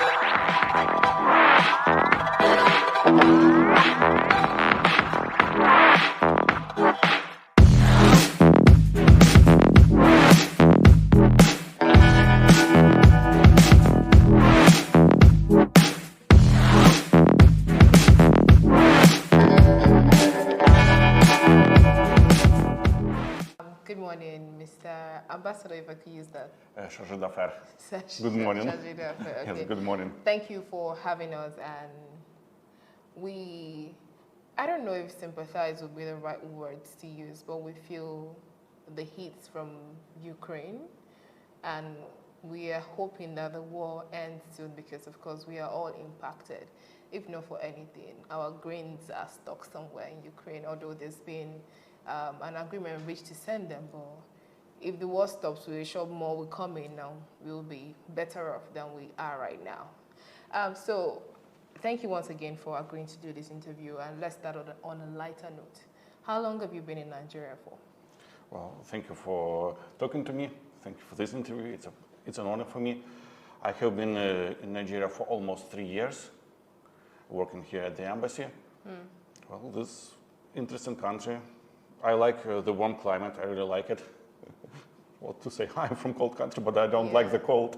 Good morning, Mr. Ambassador, if I could use that. Chargé d'affaires. Good morning. Chargé d'affaires, okay. Yes, good morning. Thank you for having us, and I don't know if sympathize would be the right words to use, but we feel the heat from Ukraine, and we are hoping that the war ends soon because, of course, we are all impacted. If not for anything, our grains are stuck somewhere in Ukraine, although there's been an agreement reached to send them, but if the war stops, we're sure more will come in now. We'll be better off than we are right now. So thank you once again for agreeing to do this interview, and let's start on a lighter note. How long have you been in Nigeria for? Well, thank you for talking to me. Thank you for this interview. It's an honor for me. I have been in Nigeria for almost 3 years, working here at the embassy. Well, this interesting country. I like the warm climate. I really like it. What to say? I'm from cold country, but I don't like the cold.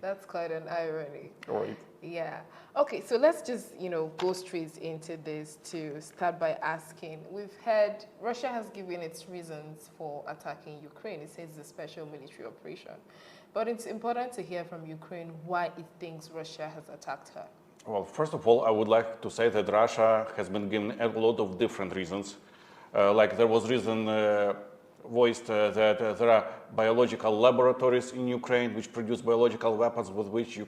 That's quite an irony. Right. Yeah. Okay, so let's just, go straight into this to start by asking. We've heard Russia has given its reasons for attacking Ukraine. It says it's a special military operation. But it's important to hear from Ukraine why it thinks Russia has attacked her. Well, first of all, I would like to say that Russia has been given a lot of different reasons. Like there was reason voiced that there are biological laboratories in Ukraine which produce biological weapons with which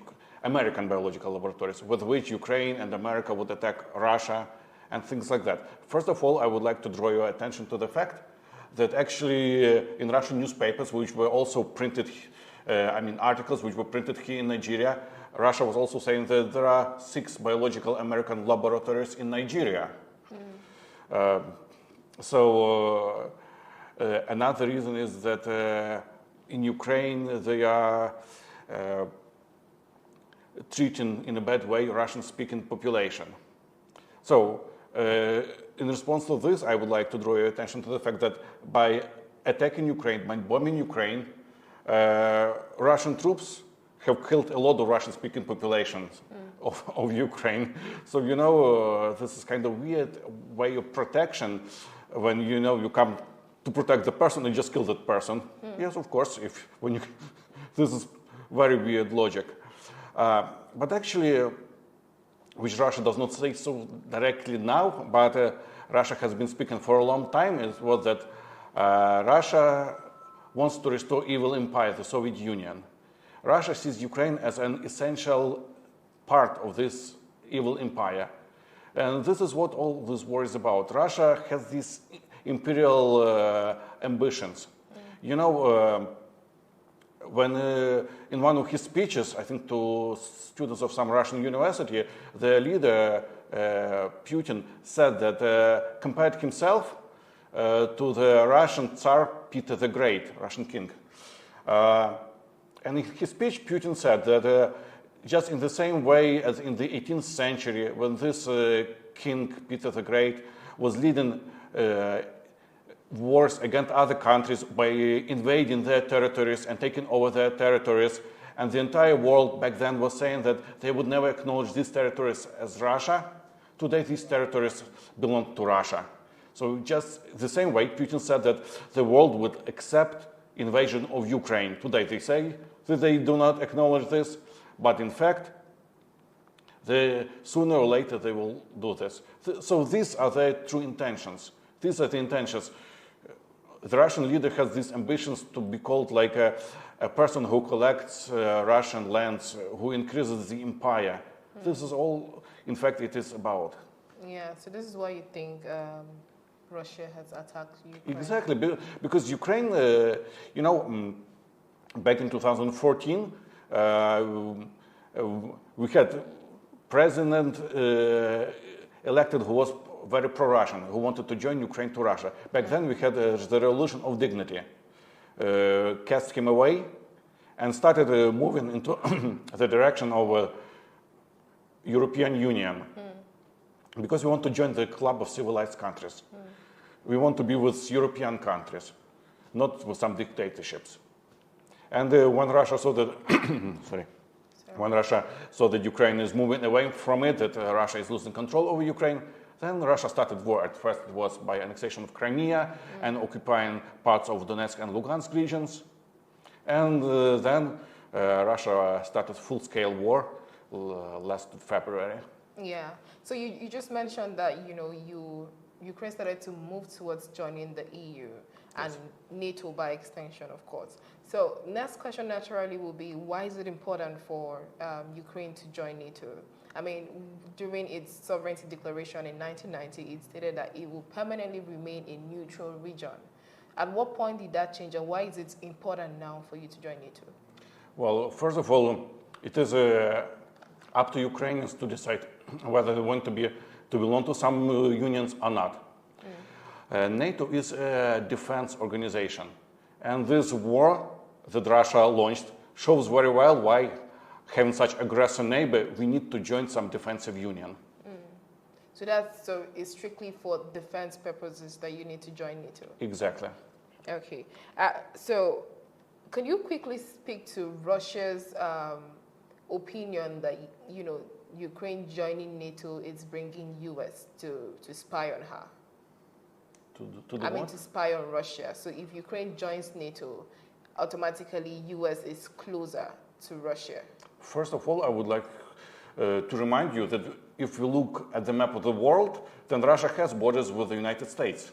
American biological laboratories with which Ukraine and America would attack Russia and things like that. First of all, I would like to draw your attention to the fact that actually in Russian newspapers, which were also printed, articles which were printed here in Nigeria, Russia was also saying that there are 6 biological American laboratories in Nigeria. Another reason is that in Ukraine they are treating in a bad way Russian-speaking population. So in response to this, I would like to draw your attention to the fact that by attacking Ukraine, by bombing Ukraine, Russian troops have killed a lot of Russian-speaking populations of Ukraine. So, this is kind of weird way of protection when, you come to protect the person and just kill that person. Yes, of course, this is very weird logic. But actually, which Russia does not say so directly now, but Russia has been speaking for a long time, it was that Russia wants to restore evil empire, the Soviet Union. Russia sees Ukraine as an essential part of this evil empire. And this is what all this war is about. Russia has these imperial ambitions. When in one of his speeches, I think to students of some Russian university, the leader, Putin, said that compared himself to the Russian Tsar Peter the Great, Russian king. And in his speech, Putin said that just in the same way as in the 18th century, when this king, Peter the Great, was leading wars against other countries by invading their territories and taking over their territories, and the entire world back then was saying that they would never acknowledge these territories as Russia. Today, these territories belong to Russia. So just the same way, Putin said that the world would accept invasion of Ukraine. Today, they say that they do not acknowledge this, but in fact, sooner or later they will do this. So these are their true intentions. These are the intentions. The Russian leader has these ambitions to be called like a person who collects Russian lands, who increases the empire. This is all, in fact, it is about. Yeah, so this is why you think Russia has attacked Ukraine. Exactly, because Ukraine, back in 2014, we had president elected who was very pro-Russian, who wanted to join Ukraine to Russia. Back then we had the Revolution of Dignity, cast him away, and started moving into the direction of European Union. Because we want to join the club of civilized countries. We want to be with European countries, not with some dictatorships. And when Russia saw that, when Russia saw that Ukraine is moving away from it, that Russia is losing control over Ukraine, then Russia started war. At first it was by annexation of Crimea and occupying parts of Donetsk and Lugansk regions. And then Russia started full-scale war last February. Yeah. So you just mentioned that, Ukraine started to move towards joining the EU and NATO by extension, of course. So next question naturally will be, why is it important for Ukraine to join NATO? I mean, during its sovereignty declaration in 1990, it stated that it will permanently remain a neutral region. At what point did that change, and why is it important now for you to join NATO? Well, first of all, it is up to Ukrainians to decide whether they want to belong to some unions or not. NATO is a defense organization, and this war that Russia launched shows very well why, having such aggressive neighbor, we need to join some defensive union. So it's strictly for defense purposes that you need to join NATO? Exactly. Okay. So can you quickly speak to Russia's opinion that, Ukraine joining NATO is bringing US to spy on her? To spy on Russia. So if Ukraine joins NATO, automatically US is closer to Russia. First of all, I would like to remind you that if you look at the map of the world, then Russia has borders with the United States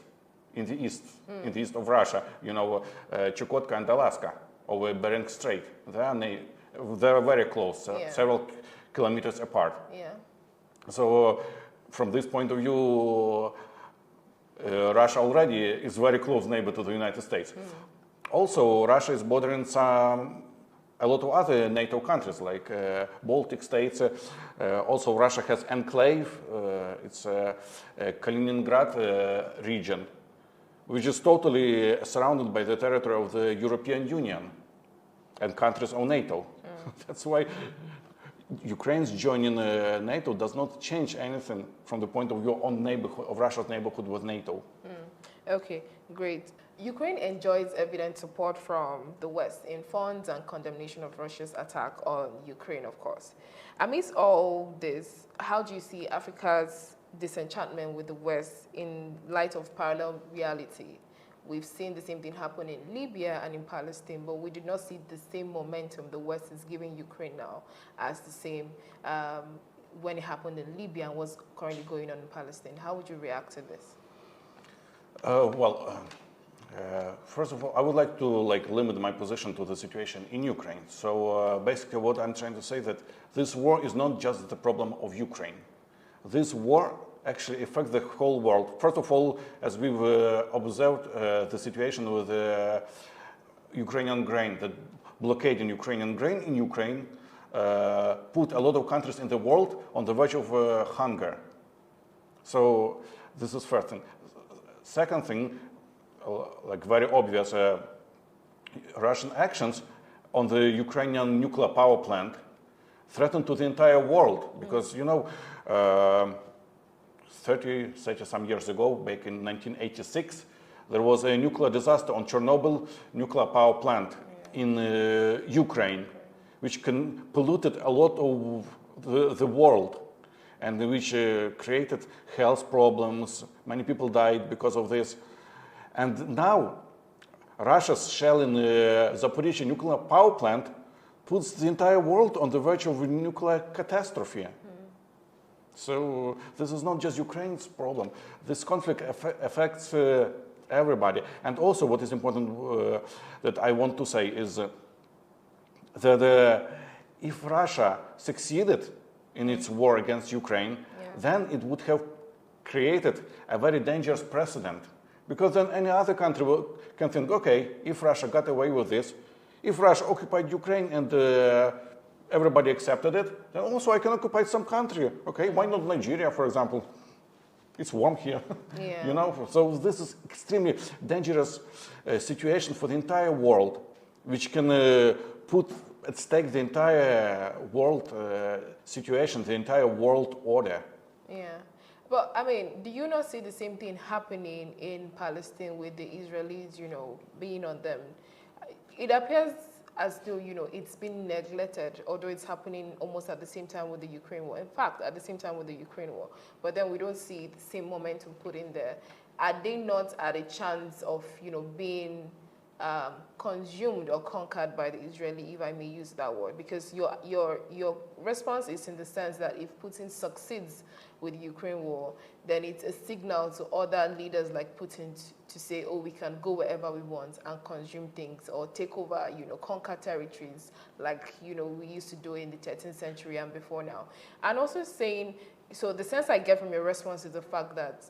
in the east, in the east of Russia. Chukotka and Alaska, over Bering Strait. They are very close, several kilometers apart. Yeah. So from this point of view, Russia already is very close neighbor to the United States. Also, Russia is bordering a lot of other NATO countries, like Baltic states. Also, Russia has enclave. It's Kaliningrad region, which is totally surrounded by the territory of the European Union and countries of NATO. That's why Ukraine's joining NATO does not change anything from the point of view of Russia's neighborhood with NATO. Okay, great. Ukraine enjoys evident support from the West in funds and condemnation of Russia's attack on Ukraine, of course. Amidst all this, how do you see Africa's disenchantment with the West in light of parallel reality? We've seen the same thing happen in Libya and in Palestine, but we did not see the same momentum the West is giving Ukraine now as the same when it happened in Libya and what's currently going on in Palestine. How would you react to this? First of all, I would like to limit my position to the situation in Ukraine. So basically what I'm trying to say that this war is not just the problem of Ukraine. This war actually affects the whole world. First of all, as we've observed the situation with Ukrainian grain, the blockade in Ukrainian grain in Ukraine put a lot of countries in the world on the verge of hunger. So this is first thing. Second thing, very obvious, Russian actions on the Ukrainian nuclear power plant threaten to the entire world because, 30 some years ago, back in 1986, there was a nuclear disaster on Chernobyl nuclear power plant in Ukraine, which polluted a lot of the world and which created health problems. Many people died because of this. And now, Russia's shell in the Zaporizhzhia nuclear power plant puts the entire world on the verge of a nuclear catastrophe. So this is not just Ukraine's problem. This conflict affects everybody. And also what is important that I want to say is that if Russia succeeded in its war against Ukraine, then it would have created a very dangerous precedent. Because then any other country can think, okay, if Russia got away with this, if Russia occupied Ukraine and everybody accepted it, then also I can occupy some country. Okay, why not Nigeria, for example? It's warm here, So this is extremely dangerous situation for the entire world, which can put at stake the entire world situation, the entire world order. Yeah. But, I mean, do you not see the same thing happening in Palestine with the Israelis, being on them? It appears as though, it's been neglected, although it's happening almost at the same time with the Ukraine war. In fact, at the same time with the Ukraine war. But then we don't see the same momentum put in there. Are they not at a chance of, being consumed or conquered by the Israeli, if I may use that word? Because your response is in the sense that if Putin succeeds with the Ukraine war, then it's a signal to other leaders like Putin to say, oh, we can go wherever we want and consume things or take over, conquer territories like, we used to do in the 13th century and before now. And also saying, so the sense I get from your response is the fact that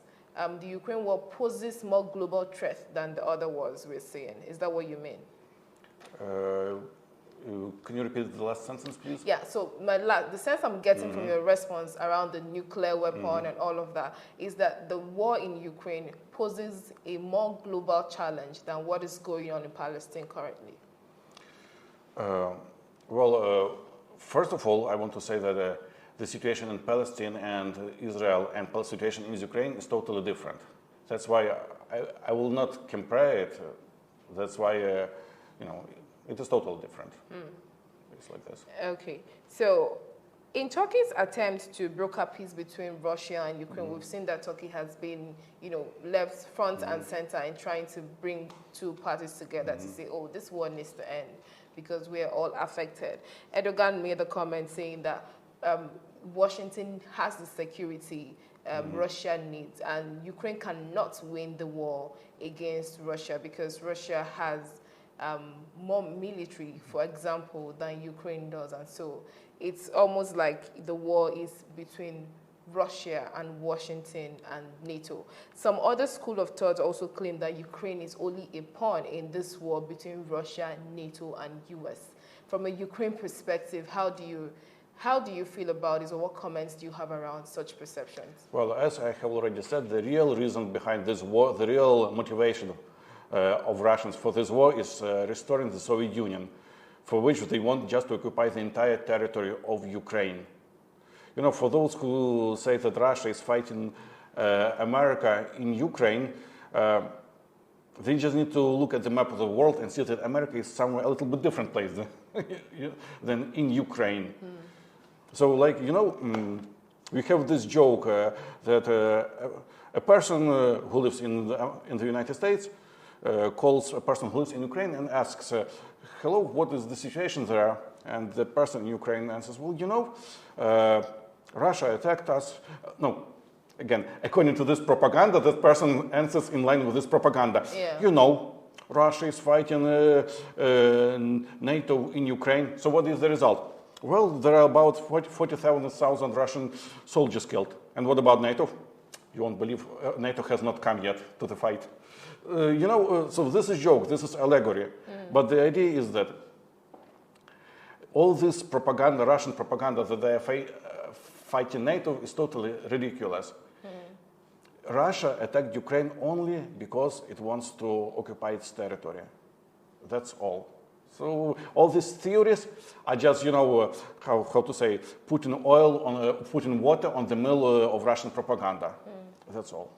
the Ukraine war poses more global threat than the other wars we're seeing. Is that what you mean? Can you repeat the last sentence, please? Yeah, so the sense I'm getting from your response around the nuclear weapon and all of that is that the war in Ukraine poses a more global challenge than what is going on in Palestine currently. First of all, I want to say that the situation in Palestine and Israel and the situation in Ukraine is totally different. That's why I will not compare it. That's why, it is totally different. It's like this. Okay. So in Turkey's attempt to broker peace between Russia and Ukraine, we've seen that Turkey has been, left front and center in trying to bring two parties together to say, oh, this war needs to end because we are all affected. Erdogan made a comment saying that Washington has the security Russia needs, and Ukraine cannot win the war against Russia because Russia has more military, for example, than Ukraine does. And so it's almost like the war is between Russia and Washington and NATO. Some other school of thought also claim that Ukraine is only a pawn in this war between Russia, NATO, and US. From a Ukraine perspective, how do you feel about this, or what comments do you have around such perceptions? Well, as I have already said, the real reason behind this war, the real motivation of Russians for this war is restoring the Soviet Union, for which they want just to occupy the entire territory of Ukraine. For those who say that Russia is fighting America in Ukraine, they just need to look at the map of the world and see that America is somewhere a little bit different place than in Ukraine. So, we have this joke that a person who lives in the United States calls a person who lives in Ukraine and asks, hello, what is the situation there? And the person in Ukraine answers, well, Russia attacked us. No, again, according to this propaganda, that person answers in line with this propaganda. Yeah. Russia is fighting NATO in Ukraine. So what is the result? Well, there are about 40,000 Russian soldiers killed. And what about NATO? You won't believe NATO has not come yet to the fight. So this is joke, this is allegory. But the idea is that all this propaganda, Russian propaganda, that they are fighting NATO is totally ridiculous. Russia attacked Ukraine only because it wants to occupy its territory. That's all. So all these theories are just, how to say, putting water on the mill of Russian propaganda. That's all.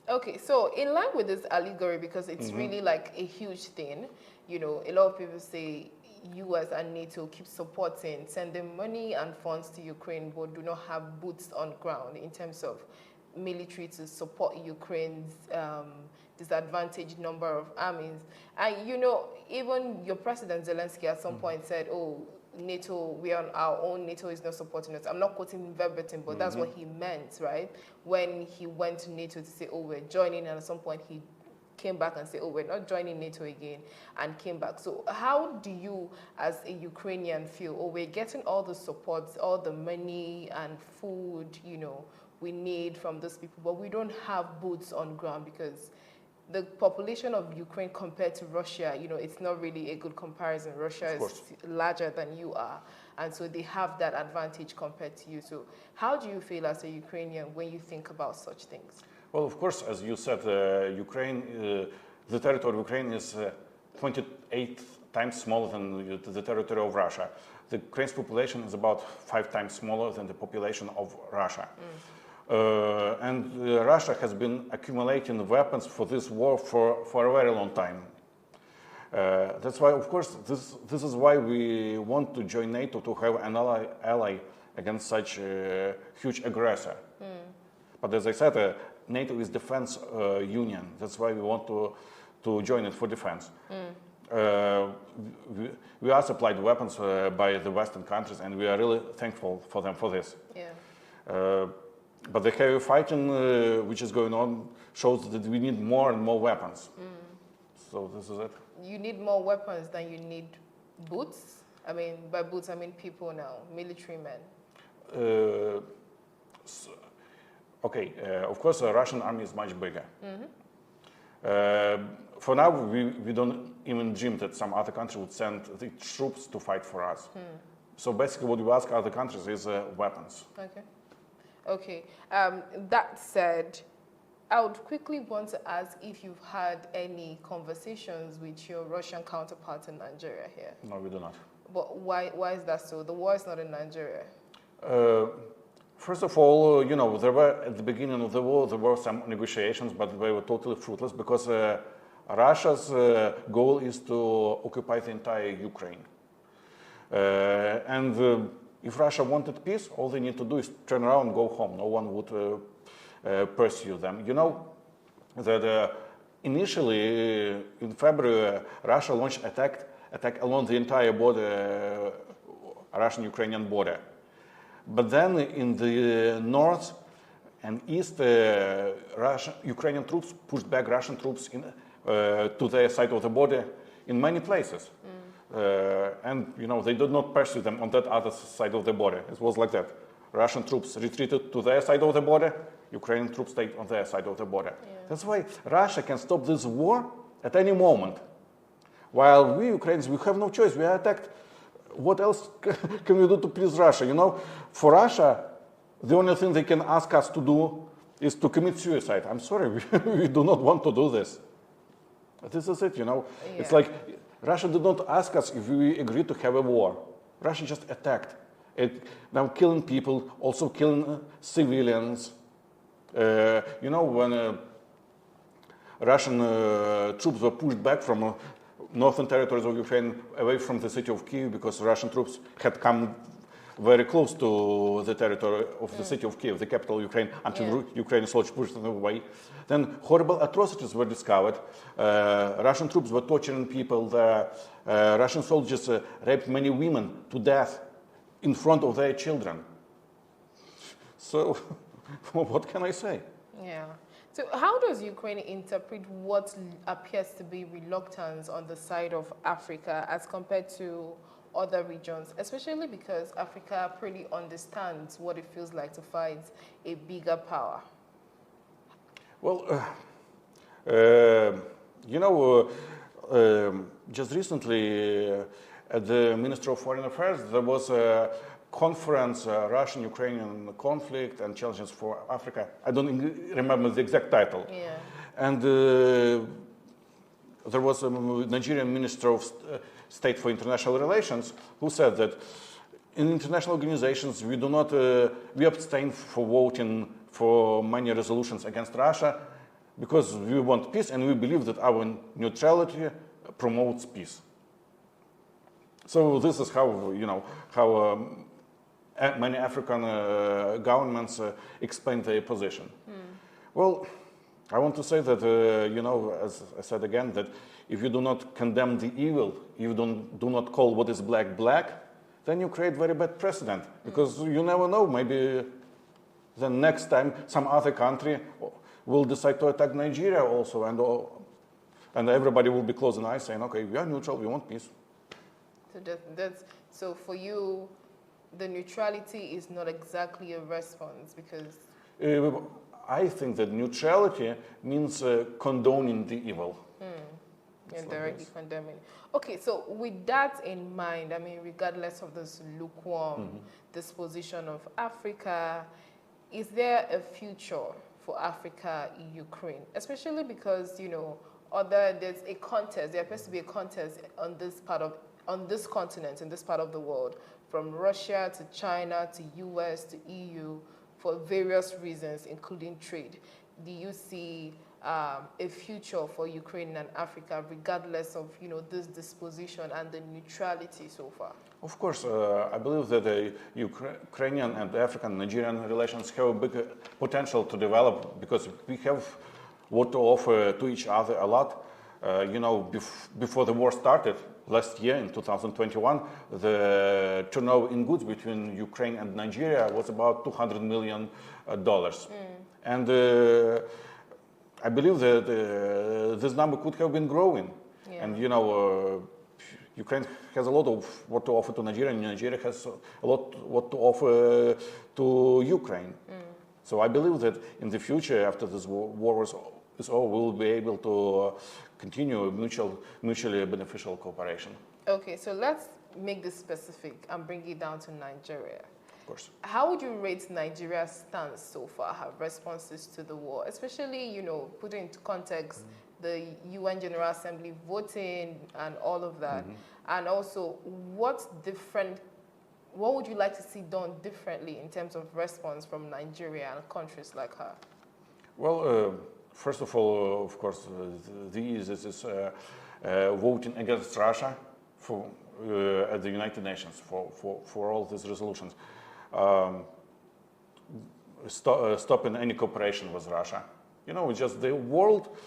Okay, so in line with this allegory, because it's really like a huge thing, a lot of people say US and NATO keep supporting, sending money and funds to Ukraine, but do not have boots on ground in terms of military to support Ukraine's disadvantaged number of armies. And, even your President Zelensky at some point said, oh, NATO, we are on our own, NATO is not supporting us. I'm not quoting verbatim, but that's what he meant, right? When he went to NATO to say, oh, we're joining, and at some point he came back and said, oh, we're not joining NATO again, and came back. So how do you, as a Ukrainian, feel, oh, we're getting all the support, all the money and food, we need from those people, but we don't have boots on ground because the population of Ukraine compared to Russia, it's not really a good comparison. Russia is larger than you are, and so they have that advantage compared to you. So how do you feel as a Ukrainian when you think about such things? Well, of course, as you said, Ukraine, the territory of Ukraine is 28 times smaller than the territory of Russia. The Ukraine's population is about 5 times smaller than the population of Russia. And Russia has been accumulating weapons for this war for a very long time. That's why, of course, this is why we want to join NATO, to have an ally against such a huge aggressor. But as I said, NATO is defense union. That's why we want to join it for defense. We are supplied weapons by the Western countries, and we are really thankful for them for this. Yeah. But the heavy fighting which is going on shows that we need more and more weapons. So this is it. You need more weapons than you need boots? I mean, by boots, I mean people now, military men. Of course, the Russian army is much bigger. For now, we don't even dream that some other country would send the troops to fight for us. So basically what we ask other countries is weapons. Okay. That said, I would quickly want to ask if you've had any conversations with your Russian counterpart in Nigeria here. No, we do not. But why is that so? The war is not in Nigeria. First of all, you know, there were, at the beginning of the war, there were some negotiations, but they were totally fruitless because Russia's goal is to occupy the entire Ukraine. If Russia wanted peace, all they need to do is turn around and go home. No one would pursue them. You know that initially in February, Russia launched attack along the entire border, Russian-Ukrainian border. But then in the north and east, Ukrainian troops pushed back Russian troops to their side of the border in many places. And, you know, they did not pursue them on that other side of the border. It was like that. Russian troops retreated to their side of the border, Ukrainian troops stayed on their side of the border. Yeah. That's why Russia can stop this war at any moment. While we Ukrainians, we have no choice. We are attacked. What else can we do to please Russia? You know, for Russia, the only thing they can ask us to do is to commit suicide. I'm sorry, we do not want to do this. This is it, you know. Yeah. It's like Russia did not ask us if we agreed to have a war. Russia just attacked. Now killing people, also killing civilians. You know, when Russian troops were pushed back from northern territories of Ukraine away from the city of Kyiv because Russian troops had come very close to the territory of the city of Kyiv, the capital of Ukraine, until Ukrainian soldiers pushed them away. Then horrible atrocities were discovered. Russian troops were torturing people. The Russian soldiers raped many women to death in front of their children. So, what can I say? Yeah. So how does Ukraine interpret what appears to be reluctance on the side of Africa as compared to other regions, especially because Africa pretty understands what it feels like to fight a bigger power? Well, you know, just recently at the Ministry of Foreign Affairs, there was a conference, Russian-Ukrainian conflict and challenges for Africa. I don't remember the exact title. Yeah. And there was a Nigerian Minister of State for International Relations who said that in international organizations we do not, we abstain for voting for many resolutions against Russia because we want peace and we believe that our neutrality promotes peace. So this is how, you know, how many African governments explain their position. Well, I want to say that, you know, as I said again, that if you do not condemn the evil, you do not call what is black, black, then you create very bad precedent. Because you never know, maybe the next time some other country will decide to attack Nigeria also, and everybody will be closing eyes saying, okay, we are neutral, we want peace. So so for you, the neutrality is not exactly a response because... I think that neutrality means condoning the evil. And directly condemning. Okay, so with that in mind, I mean, regardless of this lukewarm disposition of Africa, is there a future for Africa in Ukraine? Especially because, you know, there's a contest. There appears to be a contest on this continent, in this part of the world, from Russia to China to US to EU, for various reasons, including trade. Do you see a future for Ukraine and Africa, regardless of this disposition and the neutrality so far? Of course, I believe that the Ukrainian and African Nigerian relations have a big potential to develop because we have what to offer to each other a lot. Before the war started last year in 2021, the turnover in goods between Ukraine and Nigeria was about $200 million. And I believe that this number could have been growing. Yeah. And Ukraine has a lot of what to offer to Nigeria, and Nigeria has a lot what to offer to Ukraine. So I believe that in the future, after this war is over, we'll be able to continue mutually beneficial cooperation. Okay, so let's make this specific and bring it down to Nigeria. Of course. How would you rate Nigeria's stance so far, her responses to the war, especially, putting into context the UN General Assembly voting and all of that? And also, what would you like to see done differently in terms of response from Nigeria and countries like her? Well, first of all, of course, this is voting against Russia at the United Nations for all these resolutions. Stopping any cooperation with Russia. Just the world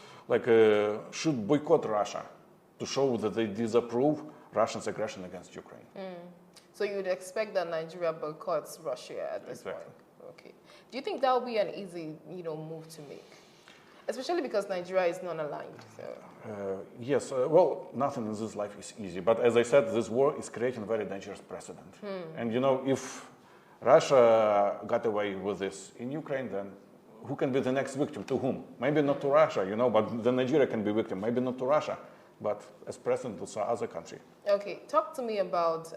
should boycott Russia to show that they disapprove Russia's aggression against Ukraine. So you would expect that Nigeria boycotts Russia at this point? Okay. Do you think that would be an easy, move to make? Especially because Nigeria is non-aligned. So. Yes. Well, nothing in this life is easy. But as I said, this war is creating a very dangerous precedent. And if Russia got away with this in Ukraine, then who can be the next victim? To whom? Maybe not to Russia, but then Nigeria can be victim. Maybe not to Russia, but as president to some other country. Okay, talk to me about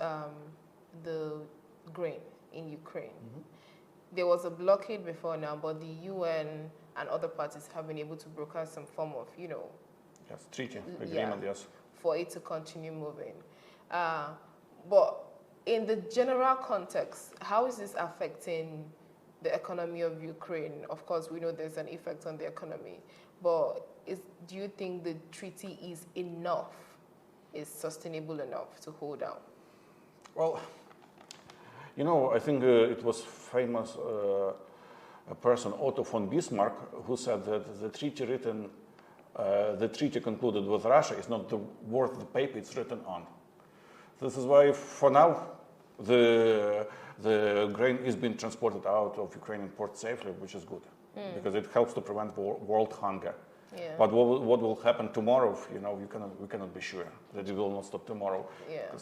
the grain in Ukraine. There was a blockade before now, but the UN and other parties have been able to broker some form of, yes, treaty agreement, yes, for it to continue moving. But in the general context, how is this affecting the economy of Ukraine? Of course, we know there's an effect on the economy, but do you think the treaty is sustainable enough to hold out? Well, I think it was famous a person, Otto von Bismarck, who said that the treaty concluded with Russia is not worth the paper it's written on. This is why, for now, the grain is being transported out of Ukrainian ports safely, which is good, because it helps to prevent world hunger. Yeah. But what will happen tomorrow? We cannot be sure that it will not stop tomorrow. Yeah.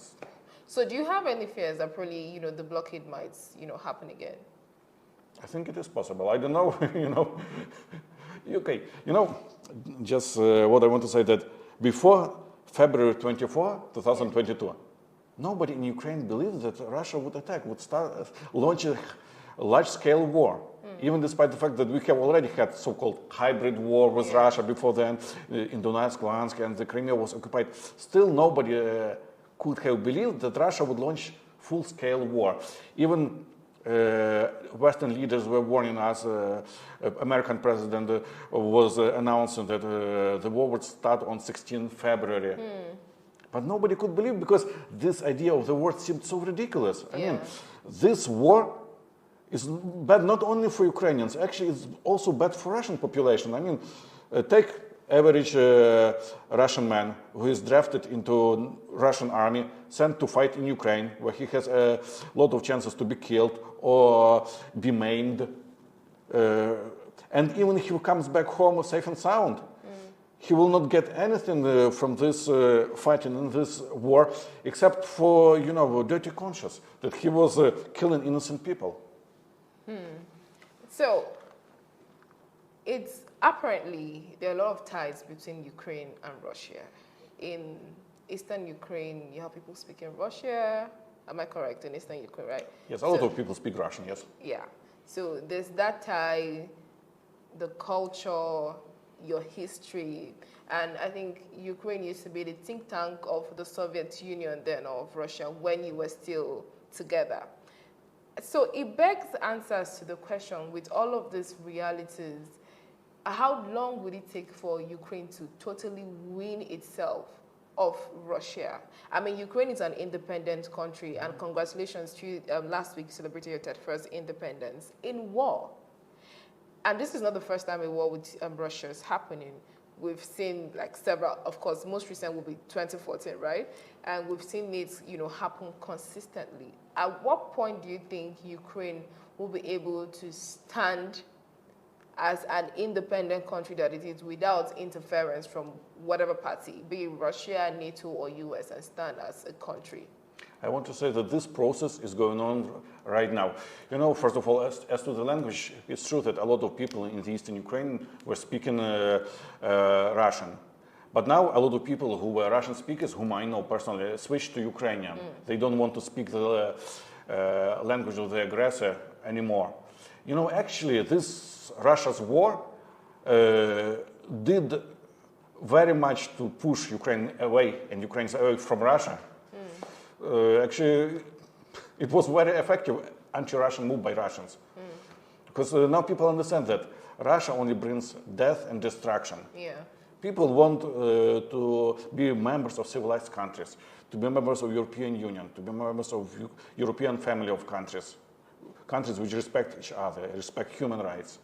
So, do you have any fears that probably the blockade might happen again? I think it is possible. I don't know. Okay. Just what I want to say that before February 24, 2022. Nobody in Ukraine believed that Russia would launch a large-scale war, even despite the fact that we have already had so-called hybrid war with Russia before then, in Donetsk, Luhansk, and the Crimea was occupied. Still, nobody could have believed that Russia would launch full-scale war. Even Western leaders were warning us. American president was announcing that the war would start on 16 February. But nobody could believe because this idea of the war seemed so ridiculous. I mean, this war is bad not only for Ukrainians, actually it's also bad for Russian population. I mean, take average Russian man who is drafted into Russian army, sent to fight in Ukraine, where he has a lot of chances to be killed or be maimed. And even if he comes back home safe and sound, he will not get anything from this fighting in this war, except for, dirty conscience, that he was killing innocent people. So, it's apparently, there are a lot of ties between Ukraine and Russia. In eastern Ukraine, you have people speaking Russia. Am I correct? In eastern Ukraine, right? Yes, a lot of people speak Russian, yes. Yeah. So, there's that tie, the culture, your history. And I think Ukraine used to be the think tank of the Soviet Union then, of Russia, when you were still together. So it begs answers to the question, with all of these realities, how long would it take for Ukraine to totally wean itself of Russia? I mean, Ukraine is an independent country, and congratulations to you. Last week, you celebrated your 31st independence in war. And this is not the first time a war with Russia is happening. We've seen like several, of course, most recent will be 2014, right? And we've seen it, happen consistently. At what point do you think Ukraine will be able to stand as an independent country that it is, without interference from whatever party, be it Russia, NATO, or US, and stand as a country? I want to say that this process is going on right now. First of all, as to the language, it's true that a lot of people in the eastern Ukraine were speaking Russian. But now a lot of people who were Russian speakers, whom I know personally, switched to Ukrainian. They don't want to speak the language of the aggressor anymore. Actually, this Russia's war did very much to push Ukraine away and Ukraine away from Russia. Actually, it was very effective anti-Russian move by Russians. Because now people understand that Russia only brings death and destruction. Yeah. People want to be members of civilized countries, to be members of European Union, to be members of European family of countries. Countries which respect each other, respect human rights,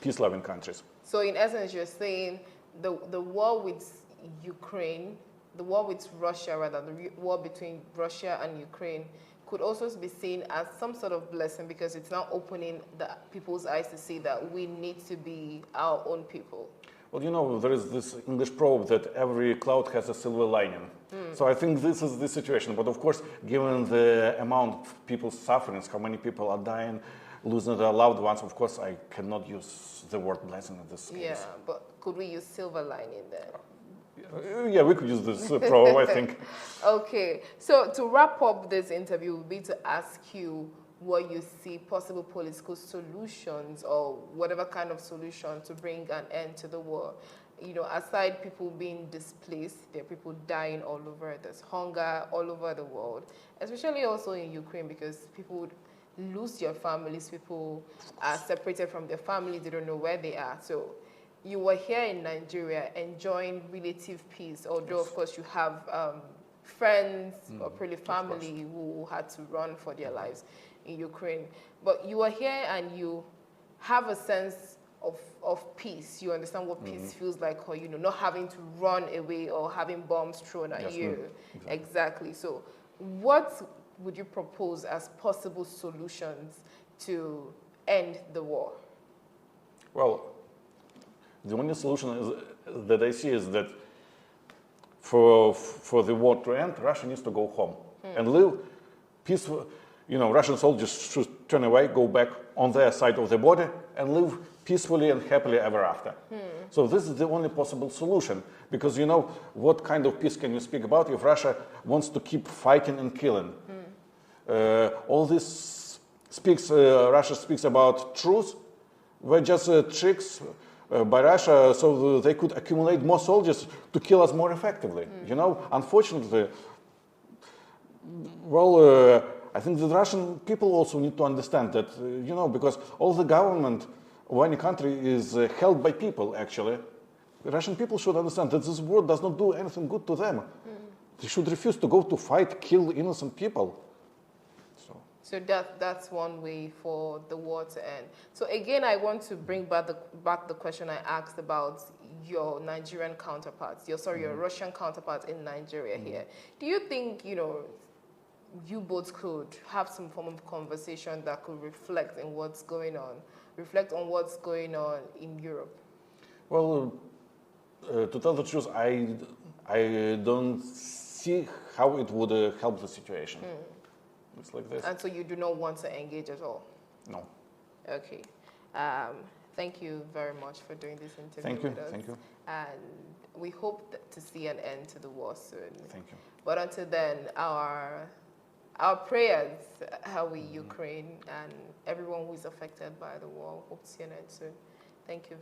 peace-loving countries. So in essence, you're saying the war with Ukraine, the war with Russia, rather, the war between Russia and Ukraine could also be seen as some sort of blessing, because it's now opening the people's eyes to see that we need to be our own people. Well, there is this English proverb that every cloud has a silver lining. So I think this is the situation. But of course, given the amount of people's sufferings, how many people are dying, losing their loved ones, of course, I cannot use the word blessing in this case. Yeah, but could we use silver lining then? Yeah, we could use this proverb, I think. Okay, so to wrap up this interview, would be to ask you what you see possible political solutions, or whatever kind of solution to bring an end to the war. Aside people being displaced, there are people dying all over. There's hunger all over the world, especially also in Ukraine, because people would lose their families. People are separated from their families. They don't know where they are. So you were here in Nigeria enjoying relative peace, although, of course, you have friends or probably family who had to run for their lives in Ukraine. But you are here and you have a sense of peace. You understand what peace feels like, or not having to run away or having bombs thrown at you. Exactly. So what would you propose as possible solutions to end the war? Well, the only solution that I see is that for the war to end, Russia needs to go home and live peaceful. Russian soldiers should turn away, go back on their side of the border, and live peacefully and happily ever after. So this is the only possible solution, because what kind of peace can you speak about if Russia wants to keep fighting and killing? All this Russia speaks about truce, were just tricks by Russia so they could accumulate more soldiers to kill us more effectively. Unfortunately, I think the Russian people also need to understand that, because all the government of any country is held by people, actually. The Russian people should understand that this war does not do anything good to them. They should refuse to go to fight, kill innocent people. So that's one way for the war to end. So again, I want to bring back the question I asked about your Nigerian counterparts, your Russian counterparts in Nigeria here. Do you think, you both could have some form of conversation that could reflect on what's going on in Europe? Well, to tell the truth, I don't see how it would help the situation. It's like this. And so you do not want to engage at all? No. Okay. Thank you very much for doing this interview with us. Thank you. And we hope to see an end to the war soon. Thank you. But until then, our prayers are with Ukraine and everyone who is affected by the war. Hope to see an end soon. Thank you.